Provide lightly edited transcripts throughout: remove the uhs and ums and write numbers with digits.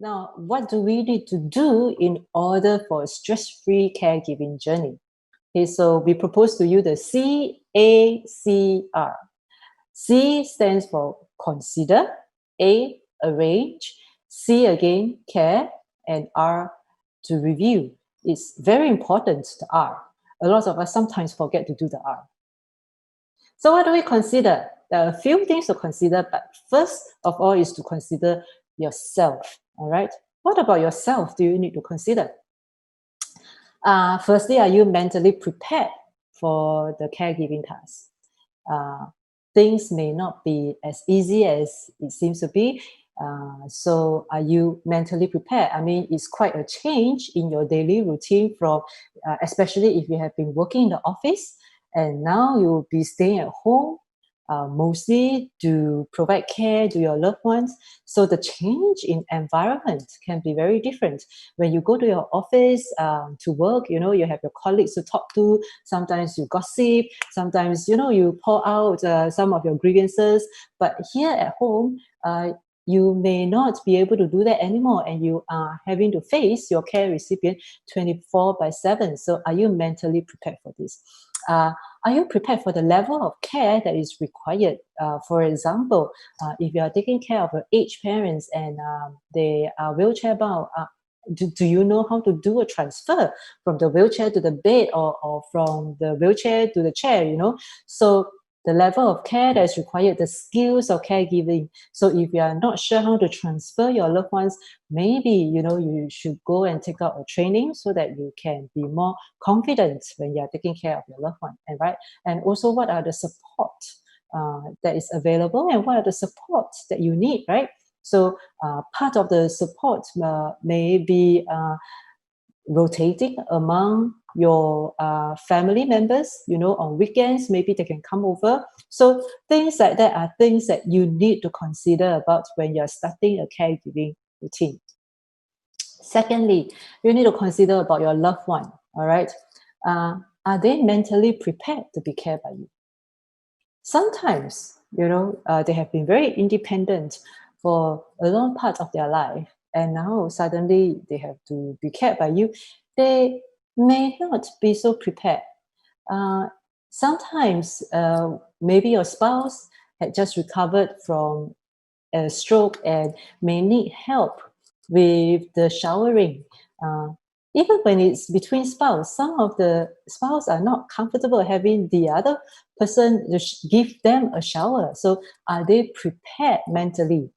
Now, what do we need to do in order for a stress-free caregiving journey? Okay, so we propose to you the CACR. C stands for consider, A, arrange, C again, care, and R, to review. It's very important, the R. A lot of us sometimes forget to do the R. So what do we consider? There are a few things to consider, but first of all is to consider yourself, all right? What about yourself do you need to consider? Firstly, are you mentally prepared for the caregiving task? Things may not be as easy as it seems to be. So are you mentally prepared? I mean, it's quite a change in your daily routine from, especially if you have been working in the office and now you'll be staying at home, mostly to provide care to your loved ones. So the change in environment can be very different. When you go to your office to work, you know, you have your colleagues to talk to. Sometimes you gossip. Sometimes, you know, you pour out some of your grievances. But here at home, you may not be able to do that anymore, and you are having to face your care recipient 24/7. So are you mentally prepared for this? Are you prepared for the level of care that is required? For example, if you are taking care of your aged parents and they are wheelchair bound, do you know how to do a transfer from the wheelchair to the bed, or from the wheelchair to the chair, you know? So the level of care that is required, the skills of caregiving. So if you are not sure how to transfer your loved ones, maybe, you know, you should go and take out a training so that you can be more confident when you are taking care of your loved one, and right? And also, what are the support that is available, and what are the supports that you need, right? So part of the support may be rotating among your family members, you know, on weekends, maybe they can come over. So things like that are things that you need to consider about when you're starting a caregiving routine. Secondly, you need to consider about your loved one, all right? Are they mentally prepared to be cared by you? Sometimes, you know, they have been very independent for a long part of their life, and now suddenly they have to be cared by you. They may not be so prepared. Uh, Sometimes, maybe your spouse had just recovered from a stroke and may need help with the showering. Uh, Even when it's between spouse, some of the spouse are not comfortable having the other person to give them a shower. So are they prepared mentally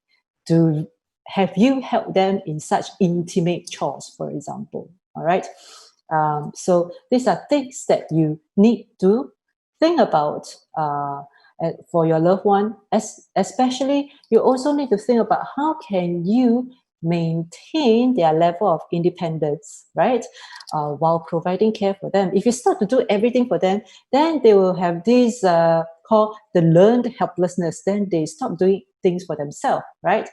to have you help them in such intimate chores, for example? All right. So these are things that you need to think about for your loved one. Especially, you also need to think about how can you maintain their level of independence, right? While providing care for them. If you start to do everything for them, then they will have this called the learned helplessness. Then they stop doing things for themselves, right?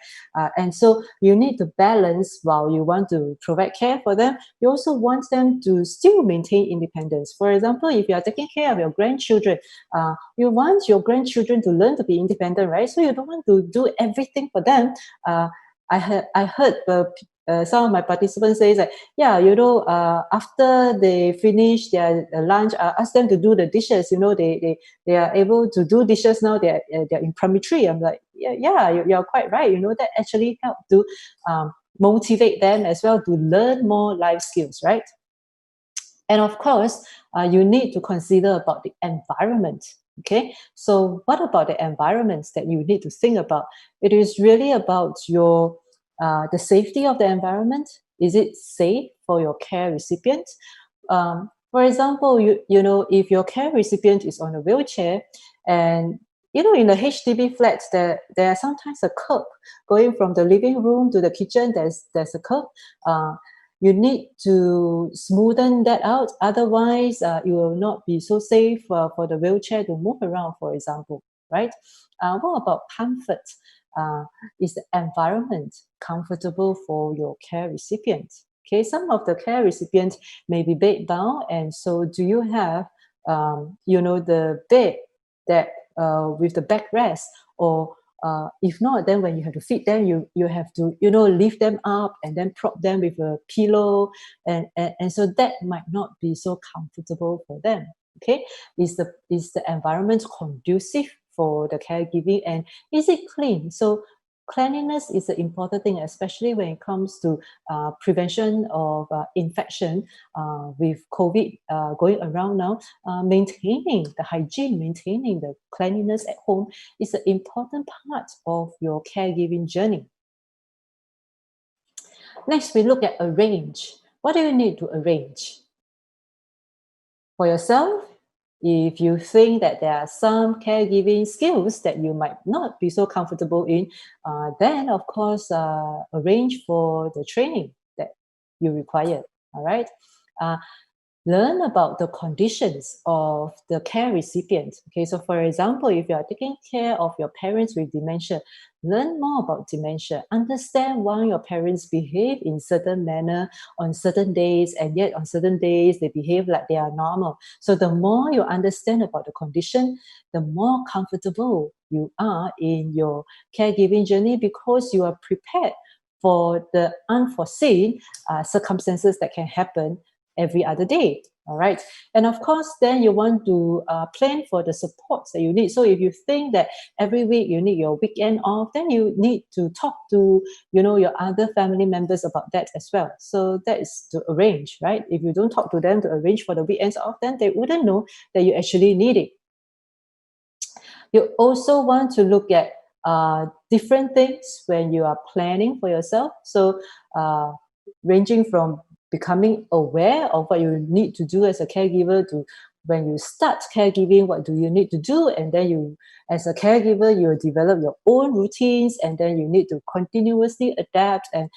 And so you need to balance. While you want to provide care for them, you also want them to still maintain independence. For example, if you are taking care of your grandchildren, you want your grandchildren to learn to be independent, right? So you don't want to do everything for them. I heard some of my participants say that, yeah, you know, after they finish their lunch, ask them to do the dishes. You know, they are able to do dishes now. They're in primary 3. I'm like, yeah, you're quite right. You know, that actually help to motivate them as well to learn more life skills, right? And of course, you need to consider about the environment. Okay, so what about the environments that you need to think about? It is really about your the safety of the environment. Is it safe for your care recipient? For example, you know, if your care recipient is on a wheelchair, and you know, in the HDB flats, there are sometimes a curb going from the living room to the kitchen. There's a curb. You need to smoothen that out. Otherwise, it will not be so safe for the wheelchair to move around, for example, right? What about comfort? Is the environment comfortable for your care recipient? Okay, some of the care recipients may be bed bound, and so do you have, you know, the bed that with the backrest, or If not, then when you have to feed them, you have to, you know, lift them up and then prop them with a pillow, and so that might not be so comfortable for them. Okay, is the environment conducive for the caregiving, and is it clean? So cleanliness is an important thing, especially when it comes to prevention of infection with COVID going around now. Maintaining the hygiene, maintaining the cleanliness at home is an important part of your caregiving journey. Next, we look at arrange. What do you need to arrange? For yourself, if you think that there are some caregiving skills that you might not be so comfortable in, then of course arrange for the training that you require. All right. Learn about the conditions of the care recipient. Okay, so for example, if you are taking care of your parents with dementia, learn more about dementia. Understand why your parents behave in certain manner on certain days, and yet on certain days they behave like they are normal. So the more you understand about the condition, the more comfortable you are in your caregiving journey, because you are prepared for the unforeseen circumstances that can happen every other day. All right. And of course, then you want to plan for the supports that you need. So if you think that every week you need your weekend off, then you need to talk to, you know, your other family members about that as well. So that is to arrange, right? If you don't talk to them to arrange for the weekends off, then they wouldn't know that you actually need it. You also want to look at different things when you are planning for yourself. So ranging from becoming aware of what you need to do as a caregiver, to when you start caregiving, what do you need to do? And then you, as a caregiver, you develop your own routines, and then you need to continuously adapt. And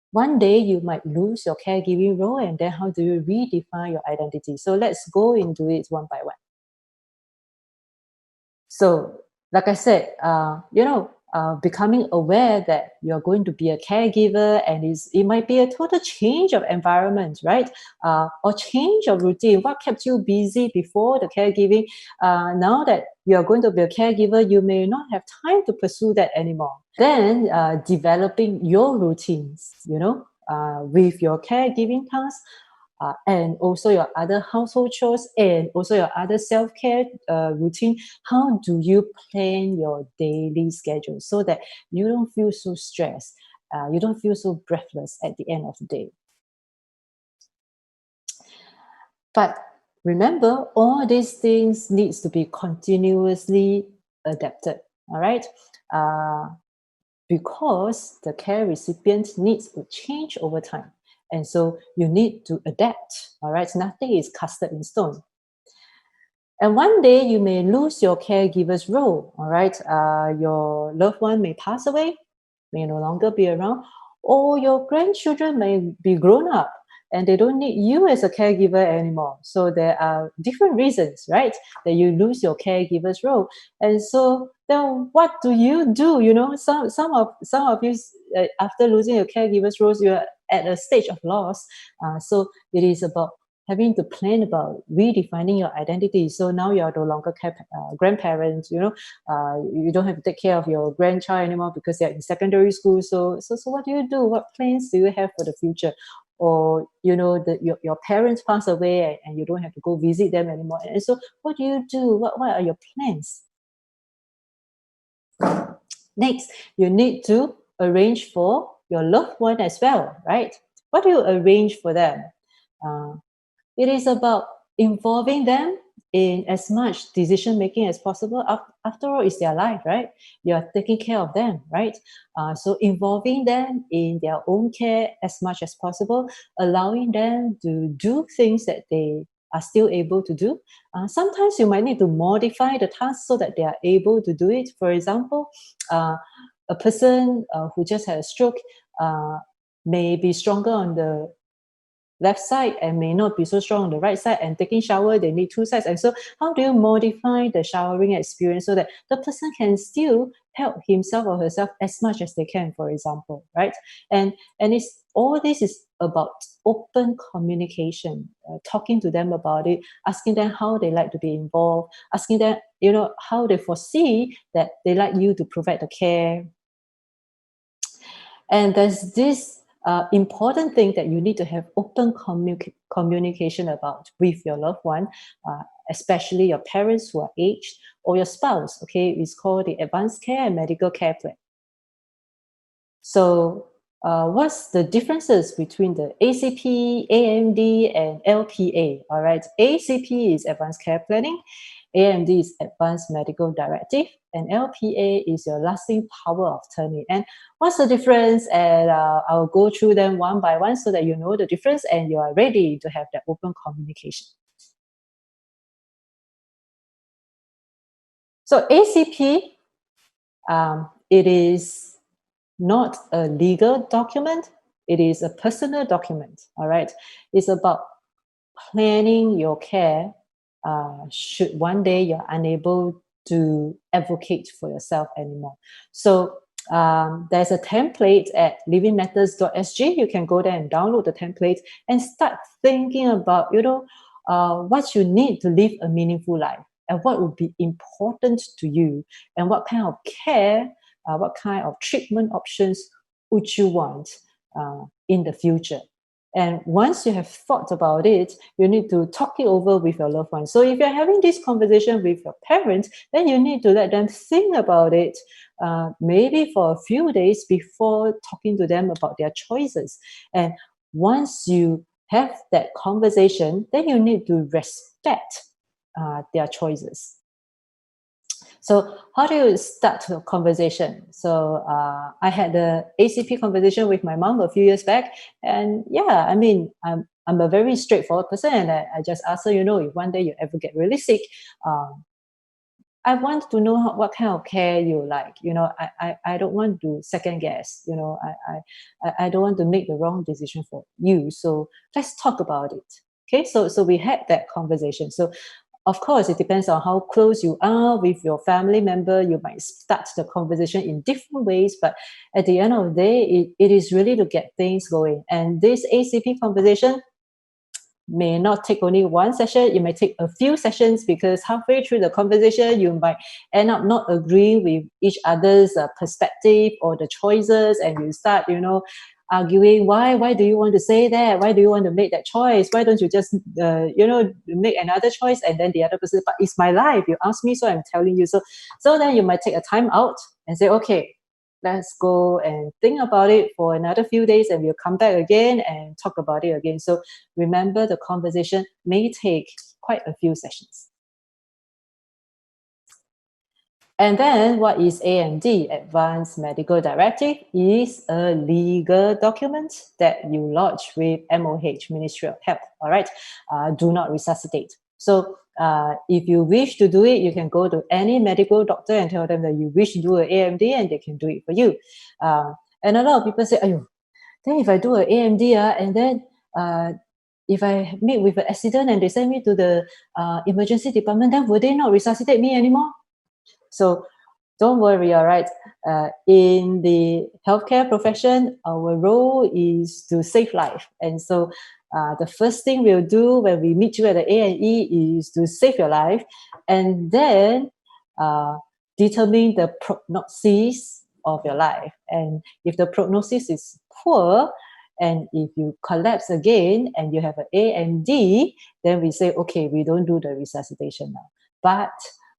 one day you might lose your caregiving role, and then how do you redefine your identity? So let's go into it one by one. So, like I said, becoming aware that you're going to be a caregiver, and it might be a total change of environment, right? Or change of routine. What kept you busy before the caregiving? Now that you're going to be a caregiver, you may not have time to pursue that anymore. Then developing your routines, with your caregiving tasks, and also your other household chores, and also your other self-care routine. How do you plan your daily schedule so that you don't feel so stressed, you don't feel so breathless at the end of the day? But remember, all these things needs to be continuously adapted, all right? Because the care recipient needs to change over time. And so you need to adapt, all right? Nothing is casted in stone. And one day you may lose your caregiver's role, all right? Your loved one may pass away, may no longer be around, or your grandchildren may be grown up and they don't need you as a caregiver anymore. So there are different reasons, right, that you lose your caregiver's role. And so then what do? Some of you, after losing your caregiver's roles, you are at a stage of loss. So it is about having to plan about redefining your identity. So now you are no longer grandparents, you don't have to take care of your grandchild anymore because they're in secondary school. So what do you do? What plans do you have for the future? Or, your parents pass away and you don't have to go visit them anymore. And so what do you do? What are your plans? Next, you need to arrange for your loved one as well, right? What do you arrange for them? It is about involving them in as much decision making as possible. After all, it's their life, right? You're taking care of them, right? So involving them in their own care as much as possible, allowing them to do things that they are still able to do. Sometimes you might need to modify the task so that they are able to do it. For example, a person who just had a stroke may be stronger on the left side and may not be so strong on the right side, and taking shower, they need two sides. And so how do you modify the showering experience so that the person can still help himself or herself as much as they can, for example, right? And all this is about open communication, talking to them about it, asking them how they like to be involved, asking them how they foresee that they like you to provide the care. And there's this important thing that you need to have open communication about with your loved one, especially your parents who are aged or your spouse. Okay, it's called the Advanced Care and Medical Care Plan. So what's the differences between the ACP, AMD, and LPA? All right, ACP is Advanced Care Planning, AMD is Advanced Medical Directive, and LPA is your lasting power of attorney. And what's the difference? And I'll go through them one by one so that you know the difference and you are ready to have that open communication. So ACP, it is not a legal document. It is a personal document. All right. It's about planning your care should one day you're unable to advocate for yourself anymore. So there's a template at livingmatters.sg. You can go there and download the template and start thinking about, what you need to live a meaningful life and what would be important to you and what kind of care, what kind of treatment options would you want in the future. And once you have thought about it, you need to talk it over with your loved ones. So if you're having this conversation with your parents, then you need to let them think about it, maybe for a few days before talking to them about their choices. And once you have that conversation, then you need to respect their choices. So how do you start a conversation? So I had the ACP conversation with my mom a few years back. And yeah, I mean, I'm a very straightforward person. And I just asked her, if one day you ever get really sick, I want to know what kind of care you like. I don't want to second guess. I don't want to make the wrong decision for you. So let's talk about it. Okay, so we had that conversation. So of course, it depends on how close you are with your family member. You might start the conversation in different ways, but at the end of the day, it is really to get things going. And this ACP conversation may not take only one session. It may take a few sessions because halfway through the conversation, you might end up not agreeing with each other's perspective or the choices, and you start, arguing, why do you want to say that? Why do you want to make that choice? Why don't you just, make another choice? And then the other person, but it's my life. You asked me, so I'm telling you. So then you might take a time out and say, okay, let's go and think about it for another few days, and we'll come back again and talk about it again. So remember, the conversation may take quite a few sessions. And then what is AMD, Advanced Medical Directive? Is a legal document that you lodge with MOH, Ministry of Health. All right, do not resuscitate. So if you wish to do it, you can go to any medical doctor and tell them that you wish to do an AMD, and they can do it for you. And a lot of people say, "Ayo, then if I do an AMD, and then if I meet with an accident and they send me to the emergency department, then will they not resuscitate me anymore?" So don't worry, all right. In the healthcare profession, our role is to save life. And so the first thing we'll do when we meet you at the A&E is to save your life, and then determine the prognosis of your life. And if the prognosis is poor, and if you collapse again and you have an A&D, then we say, okay, we don't do the resuscitation now. But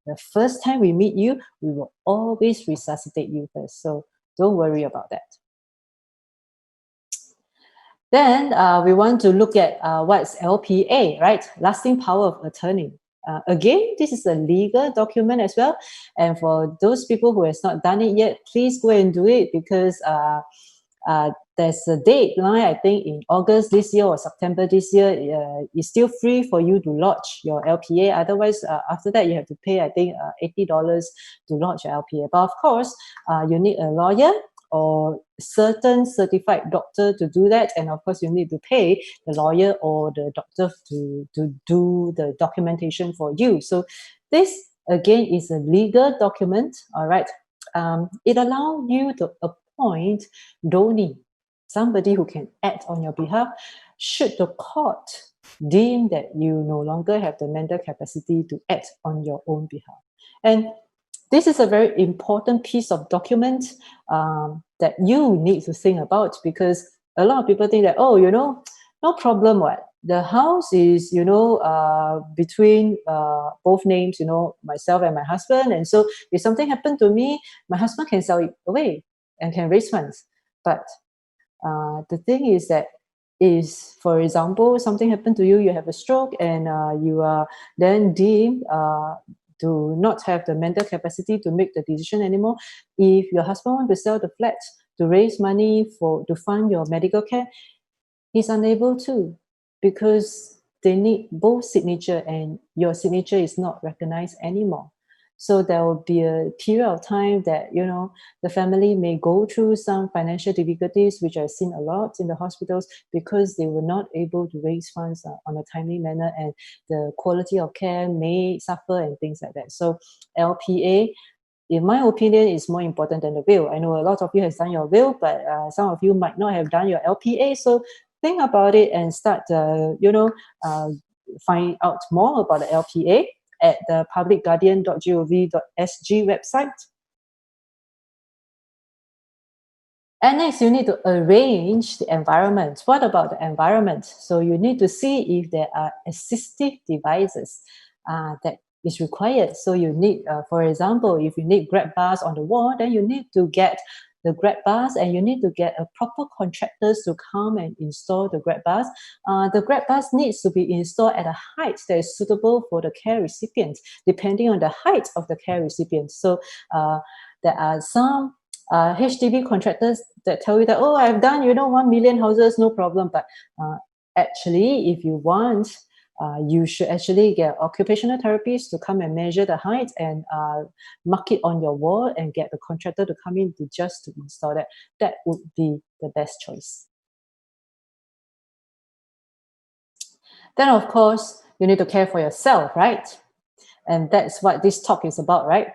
the first time we meet you, we will always resuscitate you first. So don't worry about that. Then we want to look at what's LPA, right? Lasting Power of Attorney. Again, this is a legal document as well. And for those people who has not done it yet, please go and do it, because there's a deadline, I think in August this year or September this year. It's still free for you to lodge your LPA. Otherwise, after that, you have to pay, I think, $80 to lodge your LPA. But of course, you need a lawyer or certain certified doctor to do that. And of course, you need to pay the lawyer or the doctor to do the documentation for you. So this, again, is a legal document, all right? It allows you to appoint donee, somebody who can act on your behalf should the court deem that you no longer have the mental capacity to act on your own behalf. And this is a very important piece of document that you need to think about, because a lot of people think that, oh, no problem, what? The house is, between both names, myself and my husband. And so if something happened to me, my husband can sell it away and can raise funds. But the thing is that, is, for example, something happened to you, you have a stroke, and you are then deemed to not have the mental capacity to make the decision anymore. If your husband wants to sell the flat to raise money to fund your medical care, he's unable to, because they need both signature, and your signature is not recognized anymore. So there will be a period of time that, the family may go through some financial difficulties, which I've seen a lot in the hospitals, because they were not able to raise funds on a timely manner, and the quality of care may suffer and things like that. So LPA, in my opinion, is more important than the will. I know a lot of you have done your will, but some of you might not have done your LPA. So think about it and start, find out more about the LPA at the publicguardian.gov.sg website. And next, you need to arrange the environment. What about the environment? So you need to see if there are assistive devices that is required. So you need, for example, if you need grab bars on the wall, then you need to get the grab bars, and you need to get a proper contractors to come and install the grab bars. The grab bars needs to be installed at a height that is suitable for the care recipient, depending on the height of the care recipient. So there are some HDB contractors that tell you that, oh, I've done 1 million houses, no problem. But actually, if you want, you should actually get occupational therapists to come and measure the height and mark it on your wall, and get the contractor to come in to install that. That would be the best choice. Then, of course, you need to care for yourself, right? And that's what this talk is about, right?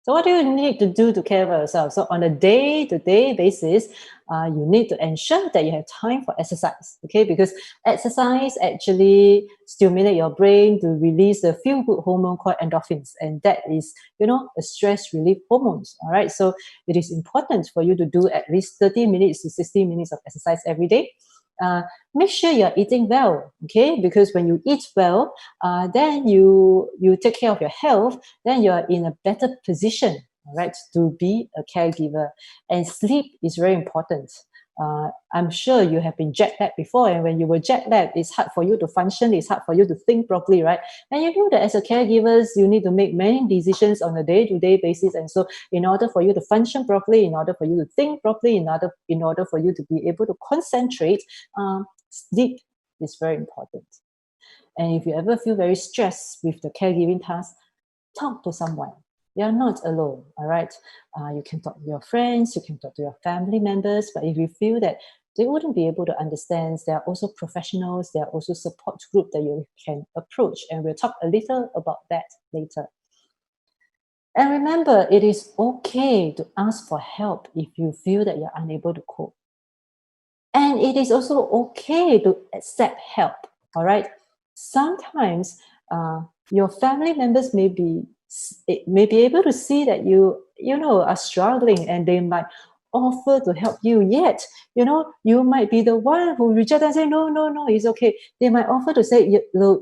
So what do you need to do to care for yourself? So on a day-to-day basis, you need to ensure that you have time for exercise, okay? Because exercise actually stimulates your brain to release the feel-good hormone called endorphins, and that is, a stress relief hormone, all right? So it is important for you to do at least 30 minutes to 60 minutes of exercise every day. Make sure you're eating well, okay? Because when you eat well, then you take care of your health, then you're in a better position, all right, to be a caregiver. And sleep is very important. I'm sure you have been jet lagged before, and when you were jet lagged, it's hard for you to function, it's hard for you to think properly, right? And you know that as a caregivers, you need to make many decisions on a day-to-day basis, and so in order for you to function properly, in order for you to think properly, in order for you to be able to concentrate, sleep is very important. And if you ever feel very stressed with the caregiving task, talk to someone. You're not alone, all right? You can talk to your friends, you can talk to your family members, but if you feel that they wouldn't be able to understand, there are also professionals, there are also support group that you can approach, and we'll talk a little about that later. And remember, it is okay to ask for help if you feel that you're unable to cope. And it is also okay to accept help, all right? Sometimes your family members may be able to see that you are struggling, and they might offer to help you, yet you might be the one who reject and say no, it's okay. They might offer to say, look,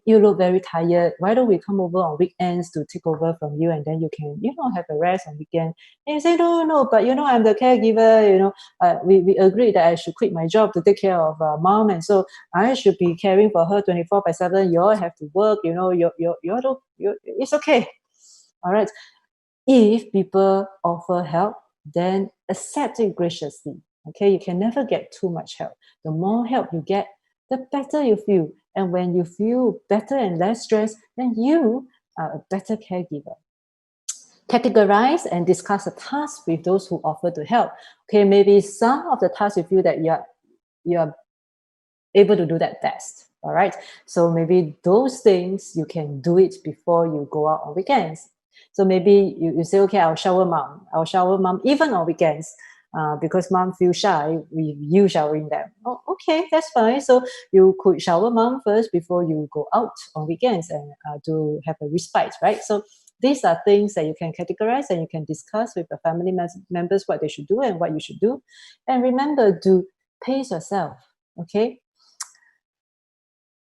you look very tired, why don't we come over on weekends to take over from you, and then you can have a rest on weekend. And you say, no, but I'm the caregiver, we agreed that I should quit my job to take care of mom, and so I should be caring for her 24/7. You all have to work, it's okay. All right, if people offer help, then accept it graciously. Okay, you can never get too much help. The more help you get, the better you feel. And when you feel better and less stressed, then you are a better caregiver. Categorize and discuss the tasks with those who offer to help. Okay, maybe some of the tasks you feel that you're able to do that best. All right, so maybe those things you can do it before you go out on weekends. So maybe you say, okay, I'll shower mom even on weekends. because mom feels shy with you showering them. Oh, okay, that's fine. So you could shower mom first before you go out on weekends and to have a respite, right? So these are things that you can categorize and you can discuss with your family members what they should do and what you should do. And remember to pace yourself, okay?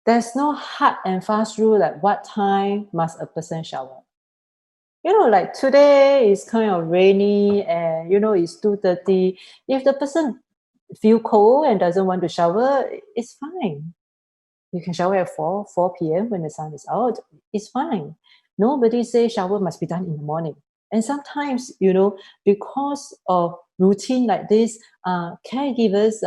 There's no hard and fast rule like what time must a person shower. Like today is kind of rainy and, it's 2:30. If the person feel cold and doesn't want to shower, it's fine. You can shower at 4 p.m. when the sun is out. It's fine. Nobody say shower must be done in the morning. And sometimes, because of routine like this, caregivers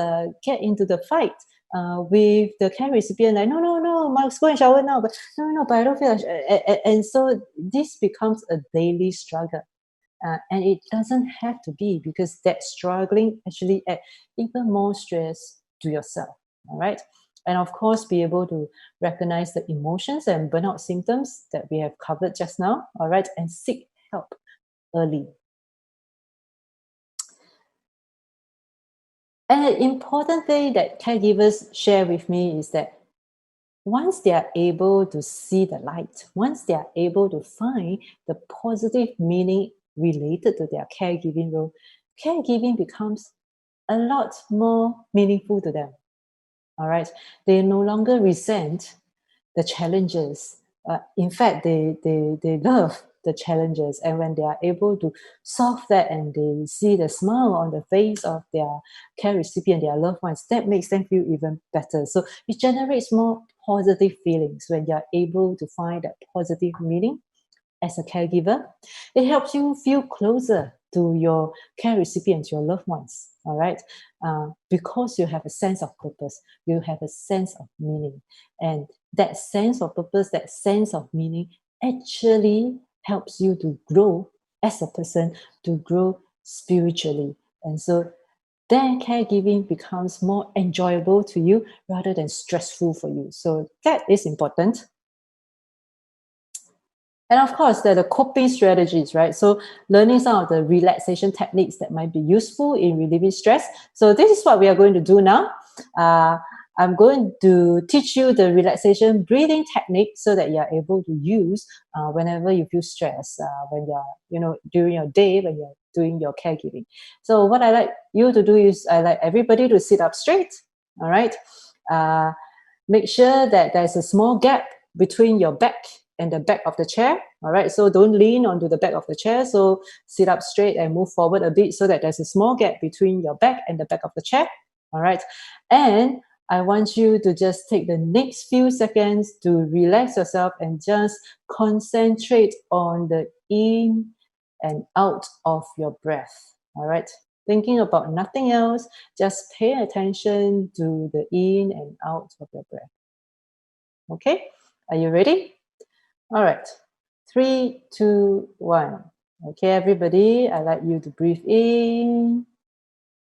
get into the fight with the care recipient. Like, no, must go and shower now. But no, but I don't feel like. And so this becomes a daily struggle. And it doesn't have to be, because that struggling actually add even more stress to yourself. All right. And of course, be able to recognize the emotions and burnout symptoms that we have covered just now. All right. And seek help early. And an important thing that caregivers share with me is that once they are able to see the light, once they are able to find the positive meaning related to their caregiving role, caregiving becomes a lot more meaningful to them. All right. They no longer resent the challenges. In fact, they love the challenges. And when they are able to solve that and they see the smile on the face of their care recipient, their loved ones, that makes them feel even better. So it generates more positive feelings when you're able to find that positive meaning as a caregiver. It helps you feel closer to your care recipients, your loved ones, all right? Because you have a sense of purpose, you have a sense of meaning. And that sense of purpose, that sense of meaning actually helps you to grow as a person, to grow spiritually. And so then caregiving becomes more enjoyable to you rather than stressful for you. So that is important. And of course, there are the coping strategies, right? So learning some of the relaxation techniques that might be useful in relieving stress. So this is what we are going to do now. I'm going to teach you the relaxation breathing technique so that you're able to use whenever you feel stressed, when you're, during your day, when you're doing your caregiving. So what I like you to do is I like everybody to sit up straight, all right? Make sure that there's a small gap between your back and the back of the chair. All right. So don't lean onto the back of the chair. So sit up straight and move forward a bit so that there's a small gap between your back and the back of the chair. All right. And I want you to just take the next few seconds to relax yourself and just concentrate on the in and out of your breath. All right. Thinking about nothing else, just pay attention to the in and out of your breath. Okay. Are you ready? All right. 3, 2, 1. Okay, everybody, I'd like you to breathe in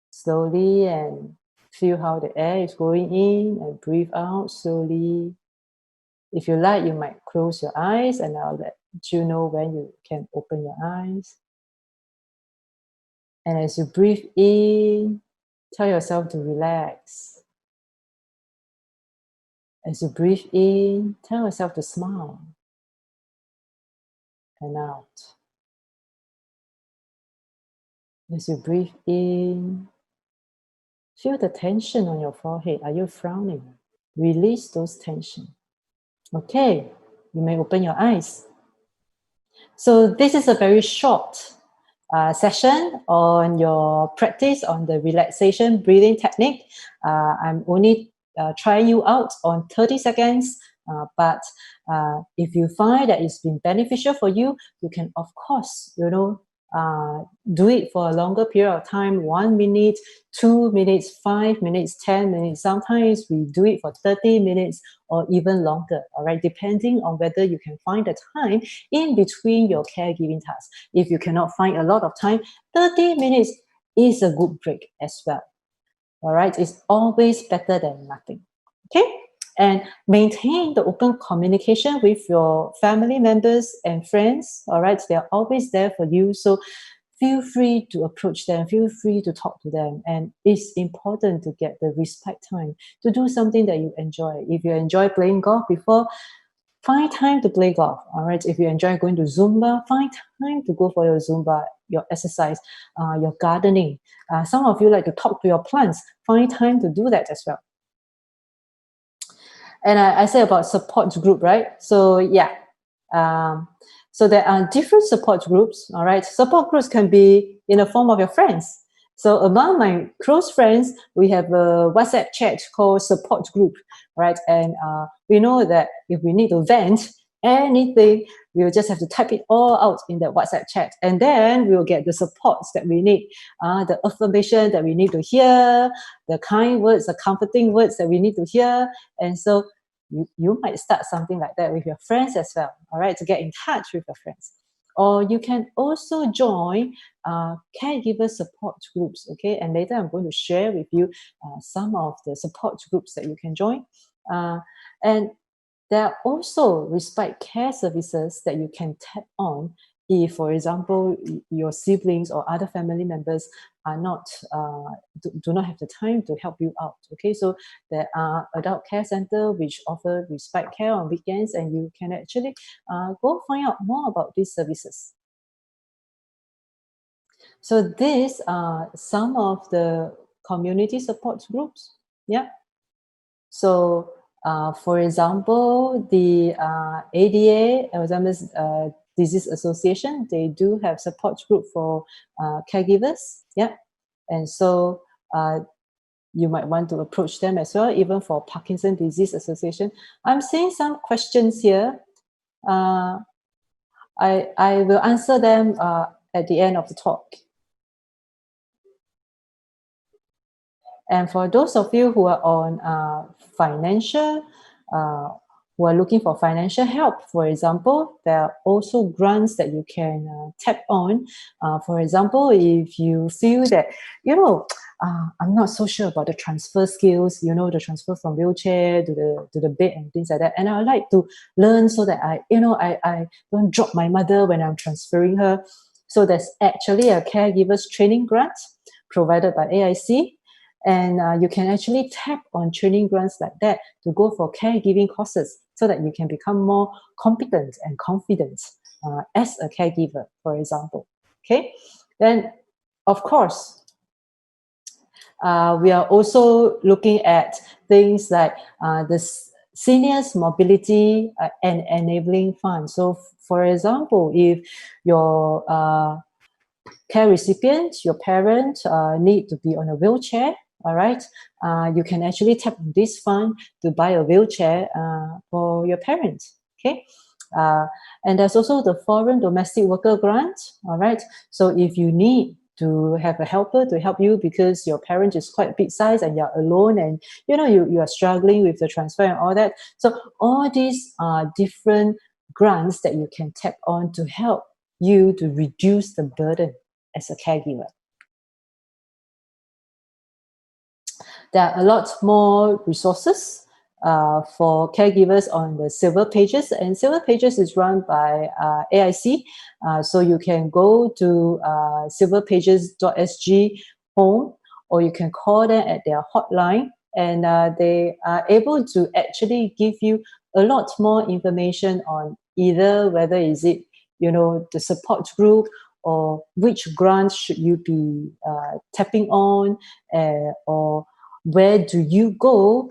slowly and feel how the air is going in, and breathe out slowly. If you like, you might close your eyes and I'll let you know when you can open your eyes. And as you breathe in, tell yourself to relax. As you breathe in, tell yourself to smile. And out. As you breathe in, feel the tension on your forehead. Are you frowning? Release those tension. Okay, you may open your eyes. So this is a very short session on your practice on the relaxation breathing technique. I'm only trying you out on 30 seconds, but if you find that it's been beneficial for you, you can, of course, do it for a longer period of time, 1 minute, 2 minutes, 5 minutes, 10 minutes. Sometimes we do it for 30 minutes or even longer, all right, depending on whether you can find the time in between your caregiving tasks. If you cannot find a lot of time, 30 minutes is a good break as well, all right? It's always better than nothing, okay? And maintain the open communication with your family members and friends, all right? They're always there for you. So feel free to approach them, feel free to talk to them. And it's important to get the respite time to do something that you enjoy. If you enjoy playing golf before, find time to play golf, all right? If you enjoy going to Zumba, find time to go for your Zumba, your exercise, your gardening. Some of you like to talk to your plants, find time to do that as well. And I say about support group, right? So yeah, so there are different support groups, all right? Support groups can be in the form of your friends. So among my close friends, we have a WhatsApp chat called support group, right? And we know that if we need to vent anything, we'll just have to type it all out in that WhatsApp chat. And then we'll get the supports that we need, the affirmation that we need to hear, the kind words, the comforting words that we need to hear. And so you might start something like that with your friends as well, all right, to get in touch with your friends. Or you can also join caregiver support groups, okay? And later I'm going to share with you some of the support groups that you can join. And there are also respite care services that you can tap on if, for example, your siblings or other family members are not do not have the time to help you out. Okay, so there are adult care center which offer respite care on weekends, and you can actually go find out more about these services. So these are some of the community support groups. Yeah. So for example, the ADA, Alzheimer's Disease Association, they do have support group for caregivers. Yeah. And so you might want to approach them as well, even for Parkinson's Disease Association. I'm seeing some questions here. I will answer them at the end of the talk. And for those of you who are on who are looking for financial help, for example, there are also grants that you can tap on. For example, if you feel that, I'm not so sure about the transfer skills, the transfer from wheelchair to the bed and things like that. And I would like to learn so that I don't drop my mother when I'm transferring her. So there's actually a caregivers training grant provided by AIC. And you can actually tap on training grants like that to go for caregiving courses so that you can become more competent and confident as a caregiver, for example. Okay, then of course, we are also looking at things like the Seniors Mobility and Enabling Fund. So, for example, if your care recipient, your parent need to be on a wheelchair, all right, you can actually tap on this fund to buy a wheelchair for your parents, okay? And there's also the Foreign Domestic Worker Grant, all right? So if you need to have a helper to help you because your parent is quite big size and you're alone and, you are struggling with the transfer and all that. So all these are different grants that you can tap on to help you to reduce the burden as a caregiver. There are a lot more resources for caregivers on the Silver Pages, and Silver Pages is run by AIC. So you can go to silverpages.sg home, or you can call them at their hotline, and they are able to actually give you a lot more information on either whether is it, the support group, or which grants should you be tapping on, or where do you go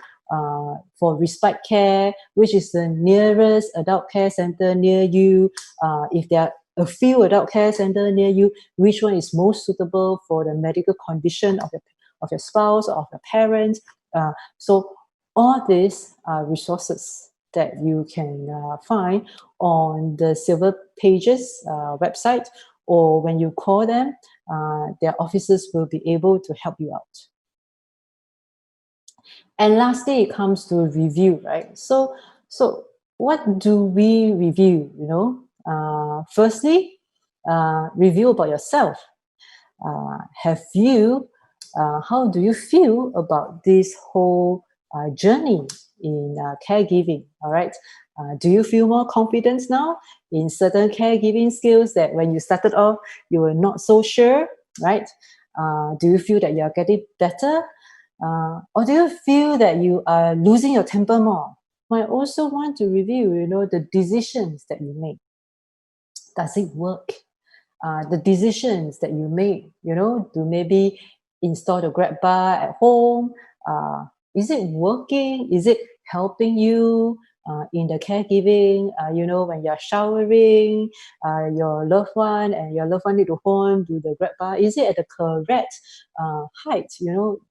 for respite care, which is the nearest adult care center near you. If there are a few adult care centers near you, which one is most suitable for the medical condition of your spouse or of your parents. So all these are resources that you can find on the Silver Pages website, or when you call them, their officers will be able to help you out. And lastly, it comes to review, right? So what do we review? Firstly, review about yourself. How do you feel about this whole journey in caregiving, all right? Do you feel more confident now in certain caregiving skills that when you started off, you were not so sure, right? Do you feel that you're getting better? Or do you feel that you are losing your temper more? I also want to review, the decisions that you make. Does it work? The decisions that you make, to maybe install the grab bar at home. Is it working? Is it helping you in the caregiving? When you're showering, your loved one and your loved one need to hold to the grab bar. Is it at the correct height,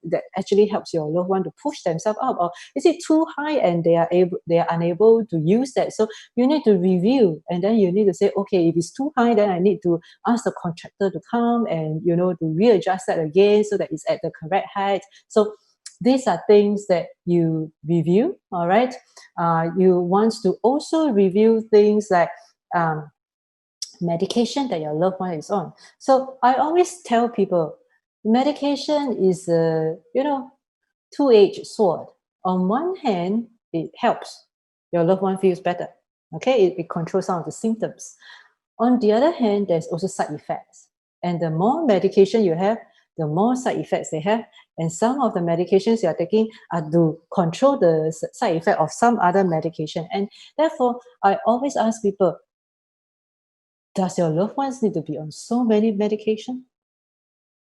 that actually helps your loved one to push themselves up? Or is it too high and they are unable to use that? So you need to review, and then you need to say, okay, if it's too high, then I need to ask the contractor to come and to readjust that again so that it's at the correct height. So these are things that you review. All right. You want to also review things like medication that your loved one is on. So I always tell people, medication is a two-edged sword. On one hand, it helps your loved one feels better. Okay, it controls some of the symptoms. On the other hand, there's also side effects. And the more medication you have, the more side effects they have. And some of the medications you are taking are to control the side effect of some other medication. And therefore, I always ask people, does your loved ones need to be on so many medication?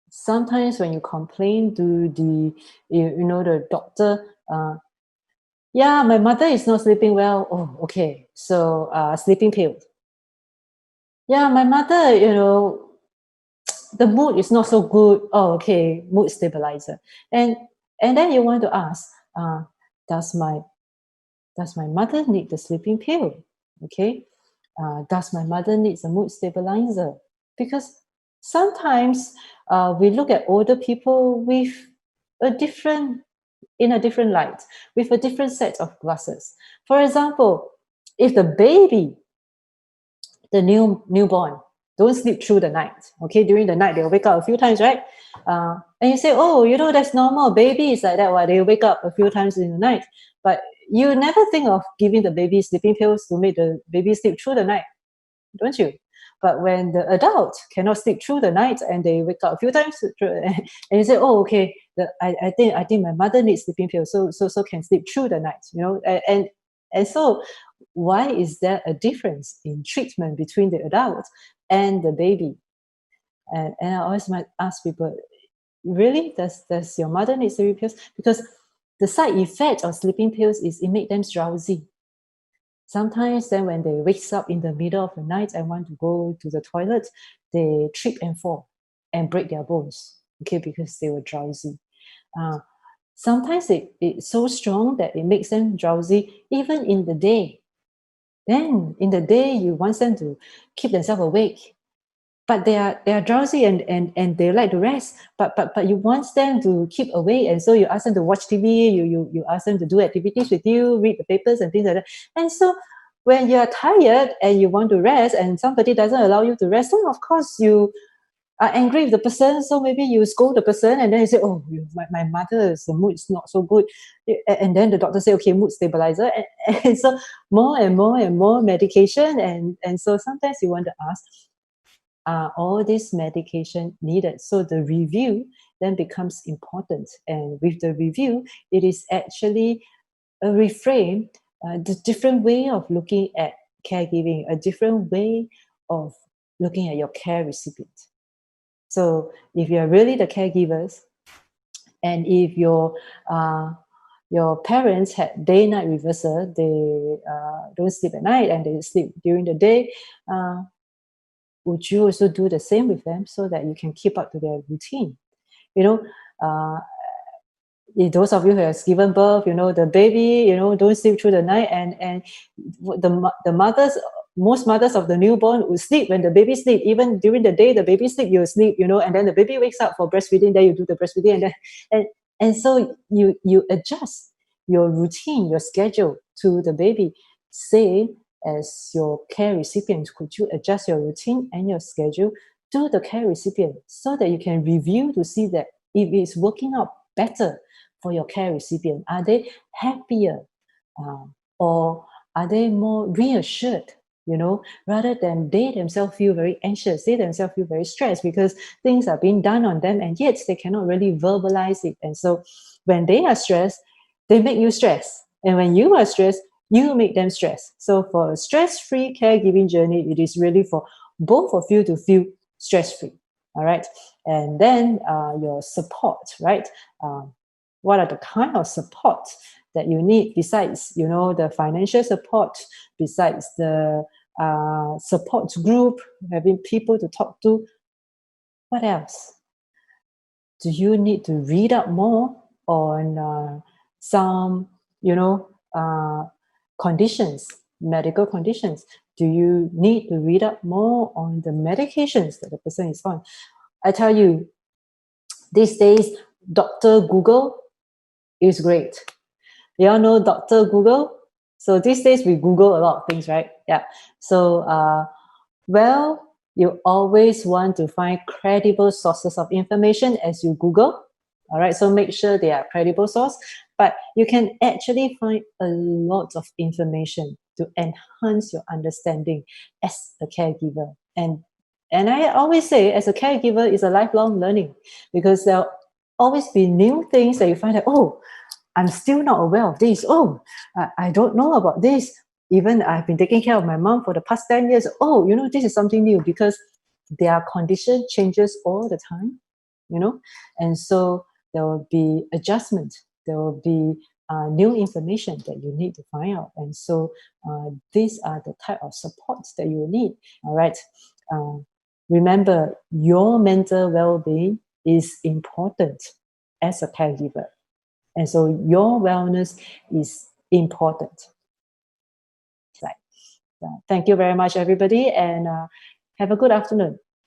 Sometimes when you complain to the doctor, yeah, my mother is not sleeping well. Oh, okay. So sleeping pill. Yeah, my mother, the mood is not so good. Oh, okay, mood stabilizer. And then you want to ask, does my mother need the sleeping pill? Okay, does my mother needs a mood stabilizer? Because sometimes we look at older people with a different light, with a different set of glasses. For example, if the baby, the newborn, don't sleep through the night. Okay, during the night they'll wake up a few times, right? And you say, oh, that's normal. Baby is like that. Why they wake up a few times in the night? But you never think of giving the baby sleeping pills to make the baby sleep through the night, don't you? But when the adult cannot sleep through the night and they wake up a few times, and you say, oh, okay, I think my mother needs sleeping pills, so can sleep through the night, and so why is there a difference in treatment between the adult and the baby? And I always might ask people, really, does your mother need sleeping pills? Because the side effect of sleeping pills is it makes them drowsy. Sometimes then when they wake up in the middle of the night and want to go to the toilet, they trip and fall and break their bones, okay, because they were drowsy. Sometimes it's so strong that it makes them drowsy even in the day. Then in the day, you want them to keep themselves awake, but they are drowsy and they like to rest. But you want them to keep awake, and so you ask them to watch TV. You ask them to do activities with you, read the papers and things like that. And so when you are tired and you want to rest, and somebody doesn't allow you to rest, then of course you are angry with the person. So maybe you scold the person, and then you say, "Oh, my mother's mood is not so good," and then the doctor say, "Okay, mood stabilizer," and so more and more and more medication, and so sometimes you want to ask, are all this medication needed? So the review then becomes important, and with the review, it is actually a reframe, the different way of looking at caregiving, a different way of looking at your care recipient. So if you're really the caregivers, and if your parents had day-night reversal, they don't sleep at night and they sleep during the day, would you also do the same with them so that you can keep up to their routine? Those of you who have given birth, the baby, don't sleep through the night, and the mothers, most mothers of the newborn will sleep when the baby sleep. Even during the day, the baby sleep, you sleep, and then the baby wakes up for breastfeeding, then you do the breastfeeding, and so you adjust your routine, your schedule to the baby. Say, as your care recipient, could you adjust your routine and your schedule to the care recipient so that you can review to see that if it's working out better for your care recipient? Are they happier? Or are they more reassured? Rather than they themselves feel very anxious, they themselves feel very stressed because things are being done on them and yet they cannot really verbalize it. And so when they are stressed, they make you stress. And when you are stressed, you make them stress. So for a stress-free caregiving journey, it is really for both of you to feel stress-free. All right. And then your support, right? What are the kind of support that you need besides, the financial support, besides the support group, having people to talk to? What else? Do you need to read up more on some, conditions, medical conditions? Do you need to read up more on the medications that the person is on? I tell you, these days, Dr. Google is great. You all know Dr. Google? So these days we Google a lot of things, right? Yeah. So, you always want to find credible sources of information as you Google. All right. So make sure they are credible source. But you can actually find a lot of information to enhance your understanding as a caregiver. And I always say, as a caregiver, it's a lifelong learning, because there'll always be new things that you find that, oh, I'm still not aware of this. Oh, I don't know about this. Even I've been taking care of my mom for the past 10 years. Oh, this is something new, because their condition changes all the time, and so there will be adjustment. There will be new information that you need to find out. And so these are the type of supports that you need. All right. Remember, your mental well-being is important as a caregiver. And so your wellness is important. Thank you very much, everybody, and have a good afternoon.